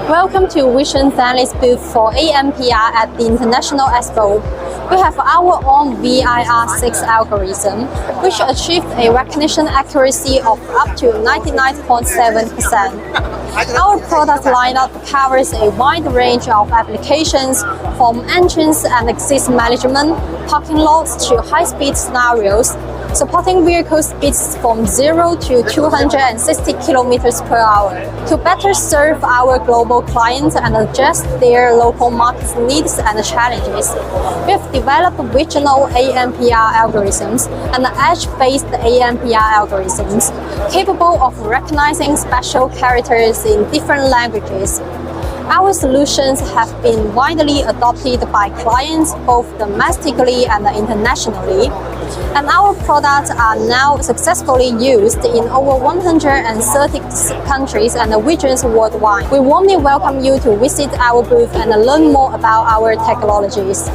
Welcome to Vision Stanley's booth for AMPR at the International Expo. We have our own VIR6 algorithm, which achieved a recognition accuracy of up to 99.7%. Our product lineup covers a wide range of applications, from entrance and exit management, parking lots to high-speed scenarios, supporting vehicle speeds from 0 to 260 km per hour. To better serve our global clients and adjust their local market needs and challenges, we have developed regional AMPR algorithms and edge-based AMPR algorithms capable of recognizing special characters in different languages. Our solutions have been widely adopted by clients both domestically and internationally, and our products are now successfully used in over 130 countries and regions worldwide. We warmly welcome you to visit our booth and learn more about our technologies.